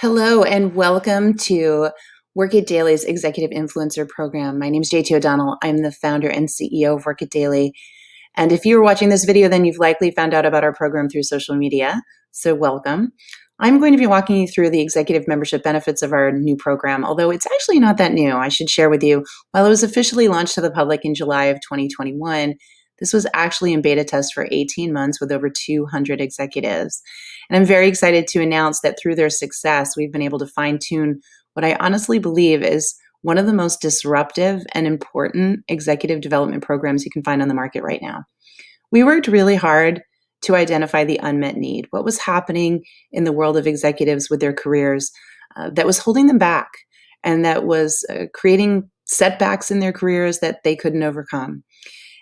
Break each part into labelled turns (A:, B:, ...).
A: Hello and welcome to Work It Daily's Executive Influencer Program. My name is JT O'Donnell. I'm the founder and CEO of Work It Daily. And if you're watching this video, then you've likely found out about our program through social media. So welcome. I'm going to be walking you through the executive membership benefits of our new program, although it's actually not that new. I should share with you, while it was officially launched to the public in July of 2021, this was actually in beta test for 18 months with over 200 executives. And I'm very excited to announce that through their success, we've been able to fine-tune what I honestly believe is one of the most disruptive and important executive development programs you can find on the market right now. We worked really hard to identify the unmet need, what was happening in the world of executives with their careers that was holding them back and that was creating setbacks in their careers that they couldn't overcome.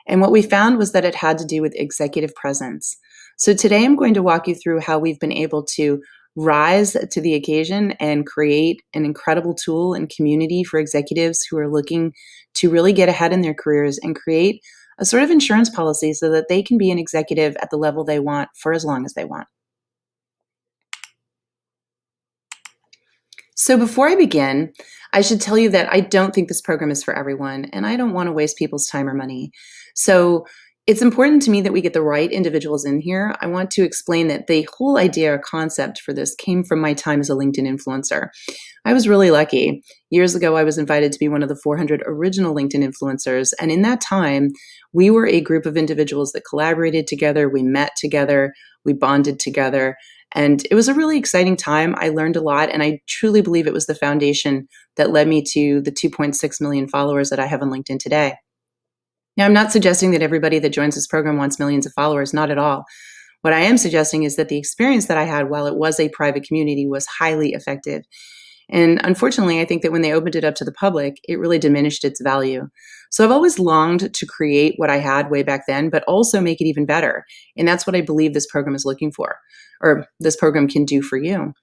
A: And what we found was that it had to do with executive presence. So today I'm going to walk you through how we've been able to rise to the occasion and create an incredible tool and community for executives who are looking to really get ahead in their careers and create a sort of insurance policy so that they can be an executive at the level they want for as long as they want. So before I begin, I should tell you that I don't think this program is for everyone, and I don't want to waste people's time or money. So it's important to me that we get the right individuals in here. I want to explain that the whole idea or concept for this came from my time as a LinkedIn influencer. I was really lucky. Years ago, I was invited to be one of the 400 original LinkedIn influencers. And in that time, we were a group of individuals that collaborated together. We met together. We bonded together. And it was a really exciting time. I learned a lot. And I truly believe it was the foundation that led me to the 2.6 million followers that I have on LinkedIn today. Now, I'm not suggesting that everybody that joins this program wants millions of followers, not at all. What I am suggesting is that the experience that I had while it was a private community was highly effective. And unfortunately, I think that when they opened it up to the public, it really diminished its value. So I've always longed to create what I had way back then, but also make it even better. And that's what I believe this program is looking for, or this program can do for you.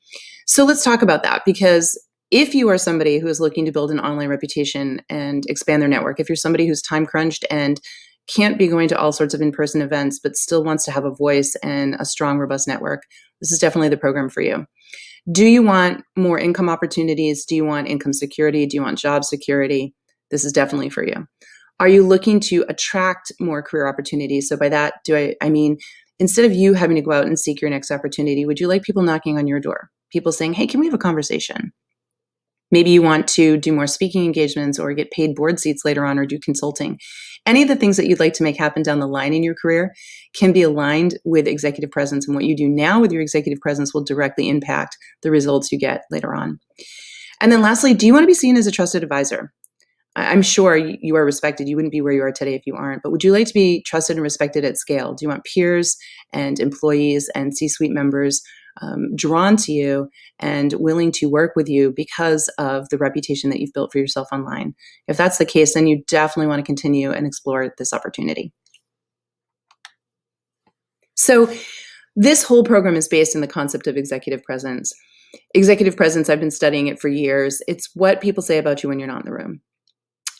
A: So let's talk about that, because if you are somebody who is looking to build an online reputation and expand their network, if you're somebody who's time crunched and can't be going to all sorts of in-person events, but still wants to have a voice and a strong, robust network, this is definitely the program for you. Do you want more income opportunities? Do you want income security? Do you want job security? This is definitely for you. Are you looking to attract more career opportunities? So by that, I mean, instead of you having to go out and seek your next opportunity, would you like people knocking on your door? People saying, hey, can we have a conversation? Maybe you want to do more speaking engagements or get paid board seats later on or do consulting. Any of the things that you'd like to make happen down the line in your career can be aligned with executive presence. And what you do now with your executive presence will directly impact the results you get later on. And then lastly, do you want to be seen as a trusted advisor? I'm sure you are respected. You wouldn't be where you are today if you aren't. But would you like to be trusted and respected at scale? Do you want peers and employees and C-suite members drawn to you and willing to work with you because of the reputation that you've built for yourself online? If that's the case, then you definitely want to continue and explore this opportunity. So this whole program is based in the concept of executive presence. Executive presence, I've been studying it for years. It's what people say about you when you're not in the room.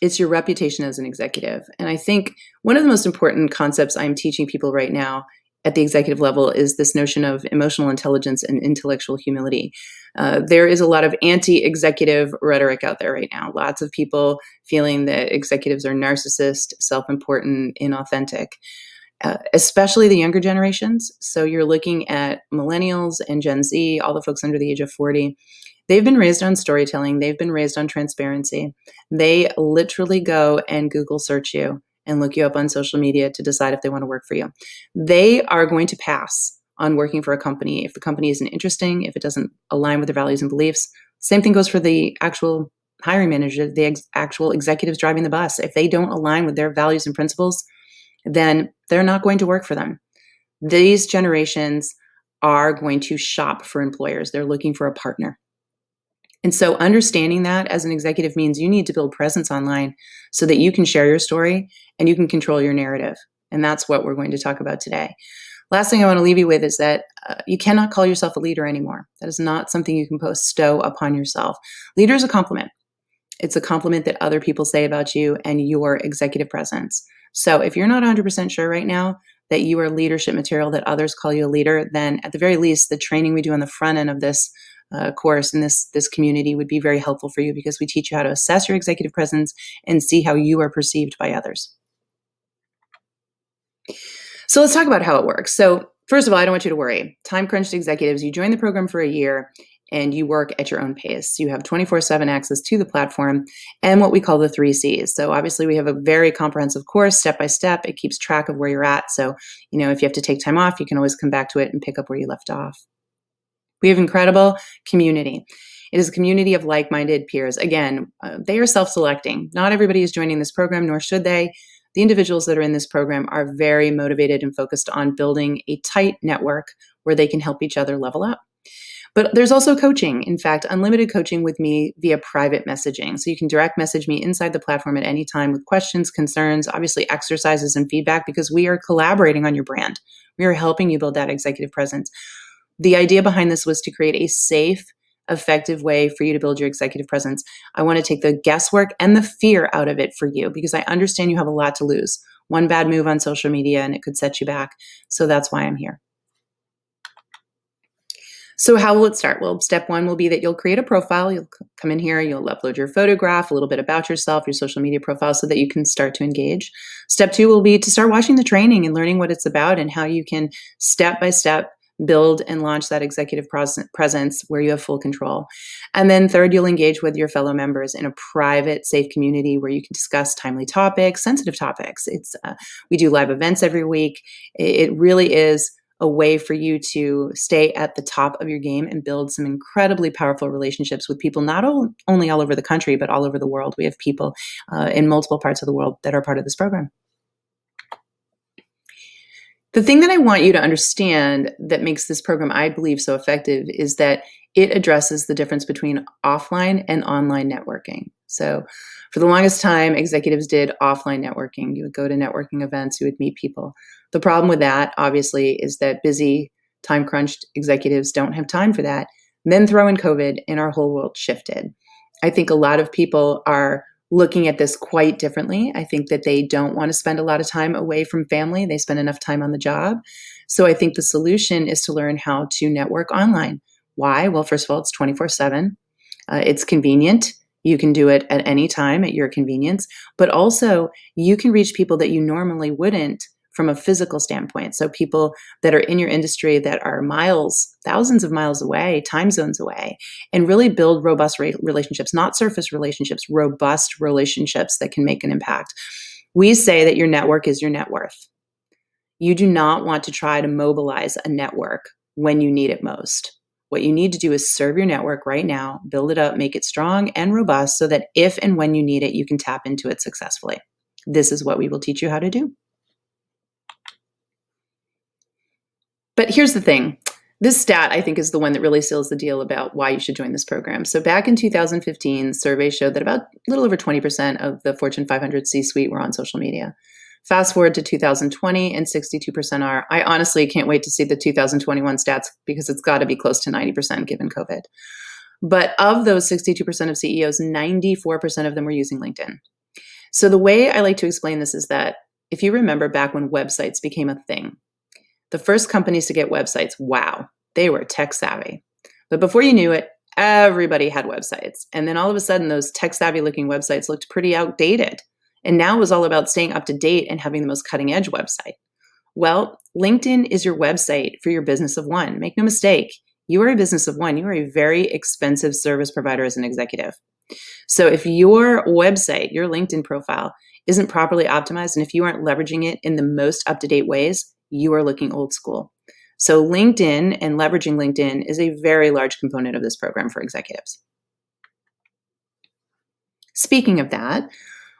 A: It's your reputation as an executive. And I think one of the most important concepts I'm teaching people right now at the executive level is this notion of emotional intelligence and intellectual humility. There is a lot of anti-executive rhetoric out there right now. Lots of people feeling that executives are narcissist, self-important, inauthentic, especially the younger generations. So you're looking at millennials and Gen Z, all the folks under the age of 40. They've been raised on storytelling. They've been raised on transparency. They literally go and Google search you and look you up on social media to decide if they want to work for you. They are going to pass on working for a company if the company isn't interesting, if it doesn't align with their values and beliefs. Same thing goes for the actual hiring manager, the actual executives driving the bus. If they don't align with their values and principles, then they're not going to work for them. These generations are going to shop for employers. They're looking for a partner. And so understanding that as an executive means you need to build presence online so that you can share your story and you can control your narrative. And that's what we're going to talk about today. Last thing I want to leave you with is that you cannot call yourself a leader anymore. That is not something you can bestow upon yourself. Leader is a compliment. It's a compliment that other people say about you and your executive presence. So if you're not 100% sure right now that you are leadership material, that others call you a leader, then at the very least, the training we do on the front end of this course in this community would be very helpful for you, because we teach you how to assess your executive presence and see how you are perceived by others. So let's talk about how it works. So first of all, I don't want you to worry. Time-crunched executives, you join the program for a year and you work at your own pace. You have 24/7 access to the platform and what we call the 3 Cs. So obviously we have a very comprehensive course, step by step. It keeps track of where you're at. So, if you have to take time off, you can always come back to it and pick up where you left off. We have incredible community. It is a community of like-minded peers. Again, they are self-selecting. Not everybody is joining this program, nor should they. The individuals that are in this program are very motivated and focused on building a tight network where they can help each other level up. But there's also coaching. In fact, unlimited coaching with me via private messaging. So you can direct message me inside the platform at any time with questions, concerns, obviously exercises and feedback, because we are collaborating on your brand. We are helping you build that executive presence. The idea behind this was to create a safe, effective way for you to build your executive presence. I want to take the guesswork and the fear out of it for you, because I understand you have a lot to lose. One bad move on social media and it could set you back. So that's why I'm here. So how will it start? Well, step one will be that you'll create a profile. You'll come in here, you'll upload your photograph, a little bit about yourself, your social media profile, so that you can start to engage. Step two will be to start watching the training and learning what it's about and how you can step by step build and launch that executive presence where you have full control. And then third, you'll engage with your fellow members in a private, safe community where you can discuss timely topics, sensitive topics. We do live events every week. It really is a way for you to stay at the top of your game and build some incredibly powerful relationships with people, not only all over the country, but all over the world. We have people in multiple parts of the world that are part of this program. The thing that I want you to understand that makes this program, I believe, so effective is that it addresses the difference between offline and online networking. So for the longest time, executives did offline networking. You would go to networking events, you would meet people. The problem with that, obviously, is that busy, time-crunched executives don't have time for that. Then throw in COVID and our whole world shifted. I think a lot of people are looking at this quite differently. I think that they don't want to spend a lot of time away from family. They spend enough time on the job. So I think the solution is to learn how to network online. Why? Well, first of all, it's 24/7. It's convenient. You can do it at any time at your convenience, but also you can reach people that you normally wouldn't from a physical standpoint. So people that are in your industry that are miles, thousands of miles away, time zones away, and really build robust relationships, not surface relationships, robust relationships that can make an impact. We say that your network is your net worth. You do not want to try to mobilize a network when you need it most. What you need to do is serve your network right now, build it up, make it strong and robust so that if and when you need it, you can tap into it successfully. This is what we will teach you how to do. But here's the thing. This stat, I think, is the one that really seals the deal about why you should join this program. So back in 2015, surveys showed that about a little over 20% of the Fortune 500 C-suite were on social media. Fast forward to 2020 and 62% are. I honestly can't wait to see the 2021 stats because it's got to be close to 90% given COVID. But of those 62% of CEOs, 94% of them were using LinkedIn. So the way I like to explain this is that if you remember back when websites became a thing, the first companies to get websites, wow, they were tech savvy. But before you knew it, everybody had websites. And then all of a sudden, those tech savvy looking websites looked pretty outdated. And now it was all about staying up to date and having the most cutting edge website. Well, LinkedIn is your website for your business of one. Make no mistake, you are a business of one. You are a very expensive service provider as an executive. So if your website, your LinkedIn profile isn't properly optimized, and if you aren't leveraging it in the most up-to-date ways, you are looking old school. So LinkedIn and leveraging LinkedIn is a very large component of this program for executives. Speaking of that,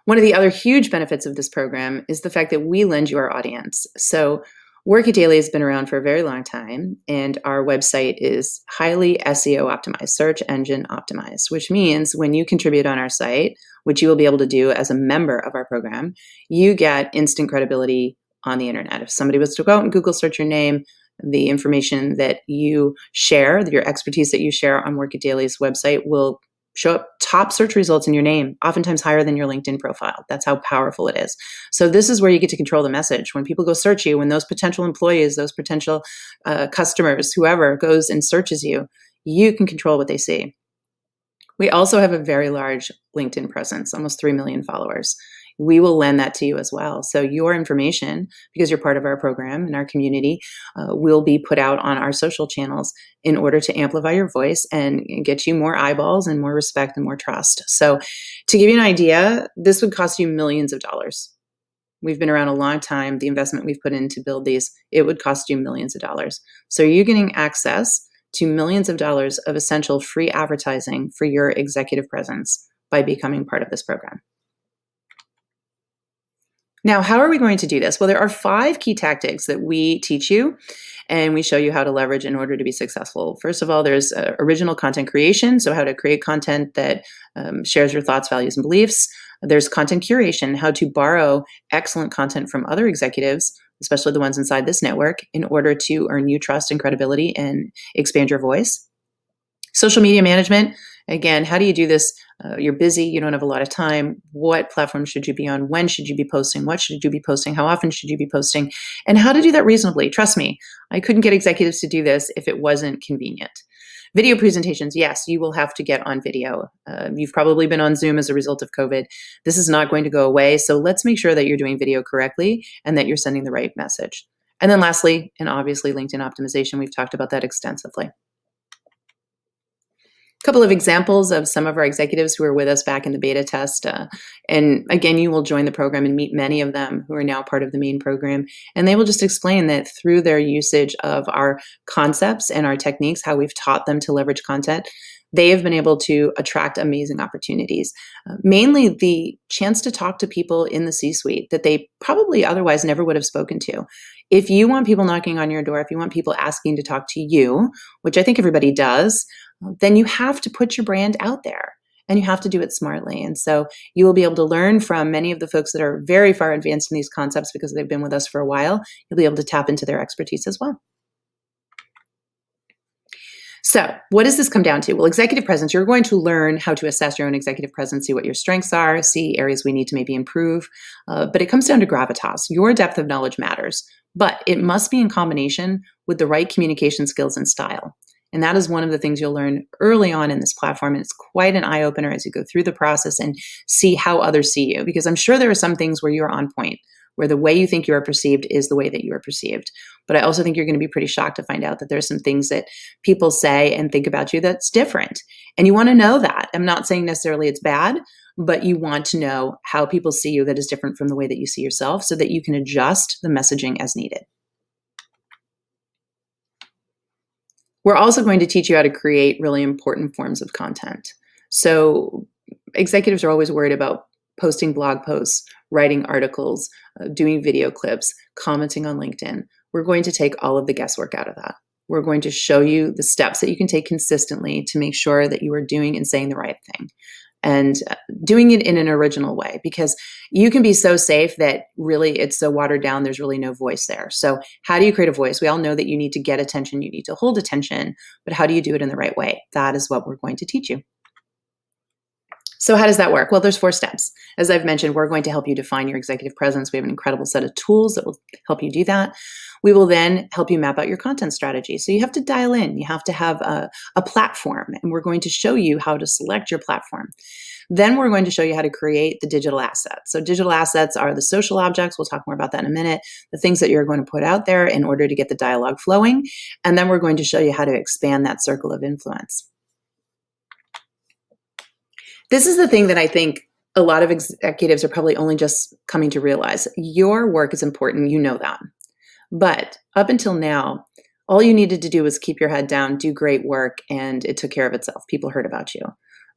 A: one of the other huge benefits of this program is the fact that we lend you our audience. So Work It Daily has been around for a very long time, and our website is highly SEO optimized, search engine optimized, which means when you contribute on our site, which you will be able to do as a member of our program, you get instant credibility on the internet. If somebody was to go out and Google search your name, the information that you share, your expertise that you share on Work It Daily's website will show up top search results in your name, oftentimes higher than your LinkedIn profile. That's how powerful it is. So this is where you get to control the message. When people go search you, when those potential employees, those potential customers, whoever goes and searches you, you can control what they see. We also have a very large LinkedIn presence, almost 3 million followers. We will lend that to you as well. So your information, because you're part of our program and our community, will be put out on our social channels in order to amplify your voice and get you more eyeballs and more respect and more trust. So to give you an idea, this would cost you millions of dollars. We've been around a long time. The investment we've put in to build these, it would cost you millions of dollars. So you're getting access to millions of dollars of essential free advertising for your executive presence by becoming part of this program. Now, how are we going to do this? Well, there are 5 key tactics that we teach you and we show you how to leverage in order to be successful. First of all, there's original content creation, so how to create content that shares your thoughts, values, and beliefs. There's content curation, how to borrow excellent content from other executives, especially the ones inside this network, in order to earn you trust and credibility and expand your voice. Social media management. Again, how do you do this? You're busy, you don't have a lot of time. What platform should you be on? When should you be posting? What should you be posting? How often should you be posting? And how to do that reasonably. Trust me, I couldn't get executives to do this if it wasn't convenient. Video presentations, yes, you will have to get on video. You've probably been on Zoom as a result of COVID. This is not going to go away, so let's make sure that you're doing video correctly and that you're sending the right message. And then lastly, and obviously LinkedIn optimization, we've talked about that extensively. Couple of examples of some of our executives who were with us back in the beta test. And again, you will join the program and meet many of them who are now part of the main program. And they will just explain that through their usage of our concepts and our techniques, how we've taught them to leverage content, they have been able to attract amazing opportunities. Mainly the chance to talk to people in the C-suite that they probably otherwise never would have spoken to. If you want people knocking on your door, if you want people asking to talk to you, which I think everybody does, then you have to put your brand out there and you have to do it smartly. And so you will be able to learn from many of the folks that are very far advanced in these concepts because they've been with us for a while. You'll be able to tap into their expertise as well. So what does this come down to? Well, executive presence, you're going to learn how to assess your own executive presence, see what your strengths are, see areas we need to maybe improve. But it comes down to gravitas. Your depth of knowledge matters, but it must be in combination with the right communication skills and style. And that is one of the things you'll learn early on in this platform. And it's quite an eye-opener as you go through the process and see how others see you. Because I'm sure there are some things where you're on point, where the way you think you are perceived is the way that you are perceived. But I also think you're going to be pretty shocked to find out that there's some things that people say and think about you that's different. And you want to know that. I'm not saying necessarily it's bad, but you want to know how people see you that is different from the way that you see yourself so that you can adjust the messaging as needed. We're also going to teach you how to create really important forms of content. So executives are always worried about posting blog posts, writing articles, doing video clips, commenting on LinkedIn. We're going to take all of the guesswork out of that. We're going to show you the steps that you can take consistently to make sure that you are doing and saying the right thing and doing it in an original way, because you can be so safe that really it's so watered down, there's really no voice there. So how do you create a voice? We all know that you need to get attention, you need to hold attention, but how do you do it in the right way? That is what we're going to teach you. So how does that work? Well, there's 4 steps. As I've mentioned, we're going to help you define your executive presence. We have an incredible set of tools that will help you do that. We will then help you map out your content strategy. So you have to dial in. You have to have a platform, and we're going to show you how to select your platform. Then we're going to show you how to create the digital assets. So digital assets are the social objects. We'll talk more about that in a minute. The things that you're going to put out there in order to get the dialogue flowing. And then we're going to show you how to expand that circle of influence. This is the thing that I think a lot of executives are probably only just coming to realize. Your work is important, you know that. But up until now, all you needed to do was keep your head down, do great work, and it took care of itself. People heard about you.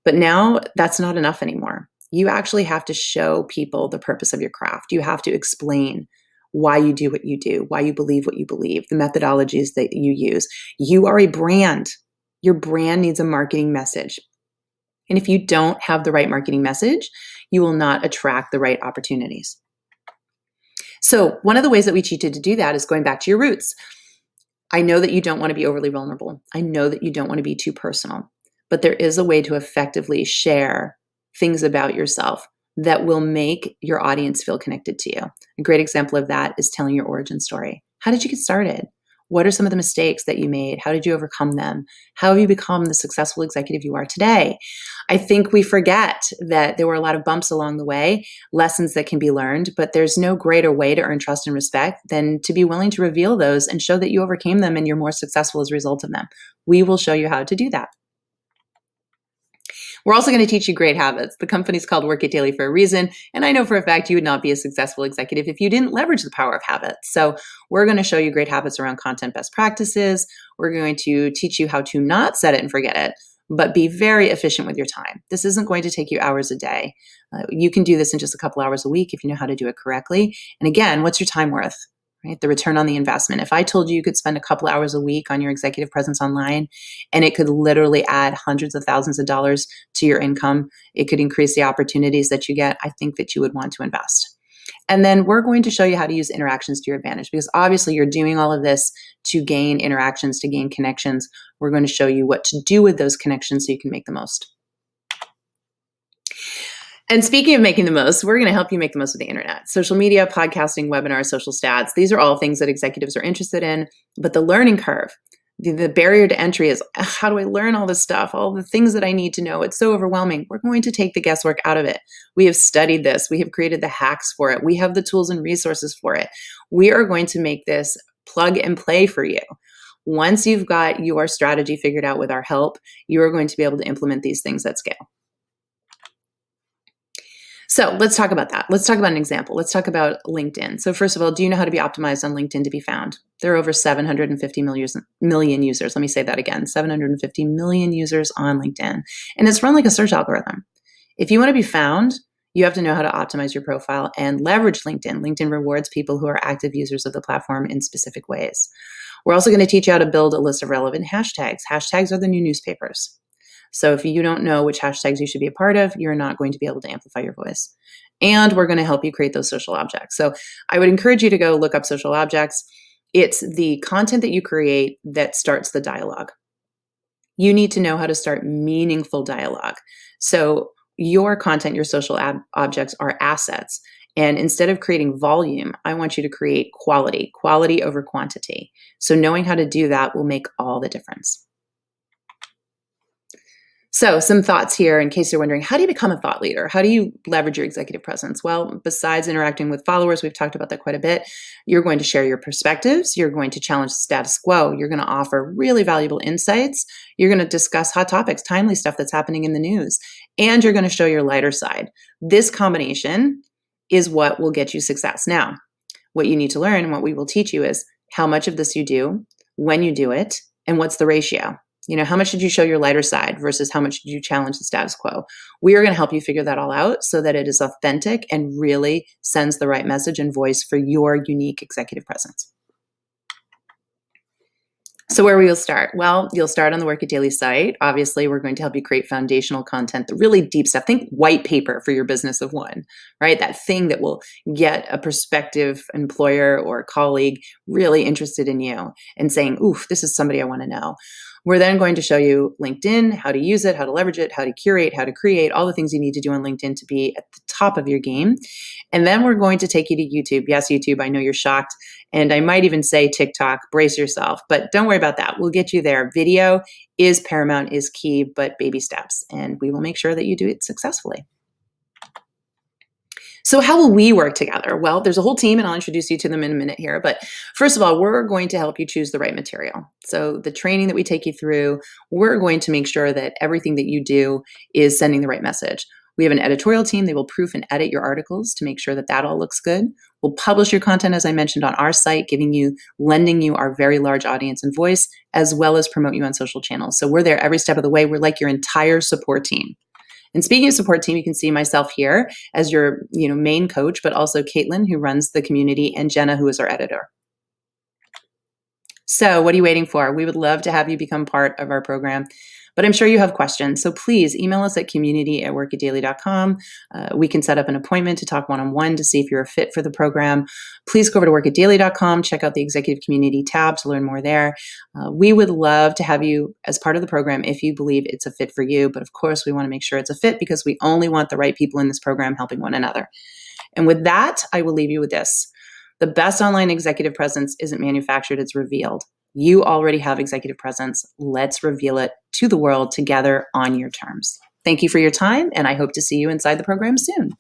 A: But now that's not enough anymore. You actually have to show people the purpose of your craft. You have to explain why you do what you do, why you believe what you believe, the methodologies that you use. You are a brand. Your brand needs a marketing message. And if you don't have the right marketing message, you will not attract the right opportunities. So one of the ways that we teach you to do that is going back to your roots. I know that you don't want to be overly vulnerable. I know that you don't want to be too personal. but there is a way to effectively share things about yourself that will make your audience feel connected to you. A great example of that is telling your origin story. How did you get started? What are some of the mistakes that you made? How did you overcome them? How have you become the successful executive you are today? I think we forget that there were a lot of bumps along the way, lessons that can be learned, but there's no greater way to earn trust and respect than to be willing to reveal those and show that you overcame them and you're more successful as a result of them. We will show you how to do that. We're also going to teach you great habits. The company's called Work It Daily for a reason, and I know for a fact you would not be a successful executive if you didn't leverage the power of habits. So we're going to show you great habits around content best practices. We're going to teach you how to not set it and forget it, but be very efficient with your time. This isn't going to take you hours a day. You can do this in just a couple hours a week if you know how to do it correctly. And again, what's your time worth? Right? The return on the investment. If I told you could spend a couple hours a week on your executive presence online and it could literally add hundreds of thousands of dollars to your income, it could increase the opportunities that you get, I think that you would want to invest. And then we're going to show you how to use interactions to your advantage because obviously you're doing all of this to gain interactions, to gain connections. We're going to show you what to do with those connections so you can make the most. And speaking of making the most, we're going to help you make the most of the internet. Social media, podcasting, webinars, social stats, these are all things that executives are interested in, but the learning curve, the barrier to entry is how do I learn all this stuff, all the things that I need to know? It's so overwhelming. We're going to take the guesswork out of it. We have studied this. We have created the hacks for it. We have the tools and resources for it. We are going to make this plug and play for you. Once you've got your strategy figured out with our help, you are going to be able to implement these things at scale. So let's talk about that. Let's talk about an example. Let's talk about LinkedIn. So first of all, do you know how to be optimized on LinkedIn to be found? There are over 750 million users. Let me say that again, 750 million users on LinkedIn. And it's run like a search algorithm. If you want to be found, you have to know how to optimize your profile and leverage LinkedIn. LinkedIn rewards people who are active users of the platform in specific ways. We're also going to teach you how to build a list of relevant hashtags. Hashtags are the new newspapers. So if you don't know which hashtags you should be a part of, you're not going to be able to amplify your voice. And we're going to help you create those social objects. So I would encourage you to go look up social objects. It's the content that you create that starts the dialogue. You need to know how to start meaningful dialogue. So your content, your social objects are assets. And instead of creating volume, I want you to create quality over quantity. So knowing how to do that will make all the difference. So some thoughts here in case you're wondering, how do you become a thought leader? How do you leverage your executive presence? Well, besides interacting with followers, we've talked about that quite a bit. You're going to share your perspectives. You're going to challenge the status quo. You're going to offer really valuable insights. You're going to discuss hot topics, timely stuff that's happening in the news, and you're going to show your lighter side. This combination is what will get you success. Now, what you need to learn and what we will teach you is how much of this you do, when you do it, and what's the ratio. You know, how much did you show your lighter side versus how much did you challenge the status quo? We are going to help you figure that all out so that it is authentic and really sends the right message and voice for your unique executive presence. So where will you start? Well, you'll start on the Work It Daily site. Obviously, we're going to help you create foundational content, the really deep stuff. Think white paper for your business of one, right? That thing that will get a prospective employer or colleague really interested in you and saying, oof, this is somebody I want to know. We're then going to show you LinkedIn, how to use it, how to leverage it, how to curate, how to create, all the things you need to do on LinkedIn to be at the top of your game. And then we're going to take you to YouTube. Yes, YouTube, I know you're shocked. And I might even say TikTok, brace yourself, but don't worry about that. We'll get you there. Video is paramount, is key, but baby steps. And we will make sure that you do it successfully. So how will we work together? Well, there's a whole team and I'll introduce you to them in a minute here. But first of all, we're going to help you choose the right material. So the training that we take you through, we're going to make sure that everything that you do is sending the right message. We have an editorial team. They will proof and edit your articles to make sure that that all looks good. We'll publish your content, as I mentioned, on our site, lending you our very large audience and voice, as well as promote you on social channels. So we're there every step of the way. We're like your entire support team. And speaking of support team, you can see myself here as your main coach, but also Caitlin, who runs the community, and Jenna, who is our editor. So what are you waiting for? We would love to have you become part of our program. But I'm sure you have questions. So please email us at community@workitdaily.com. We can set up an appointment to talk one-on-one to see if you're a fit for the program. Please go over to workitdaily.com, check out the executive community tab to learn more there. We would love to have you as part of the program if you believe it's a fit for you. But of course, we want to make sure it's a fit because we only want the right people in this program helping one another. And with that, I will leave you with this. The best online executive presence isn't manufactured, it's revealed. You already have executive presence. Let's reveal it to the world together on your terms. Thank you for your time, and I hope to see you inside the program soon.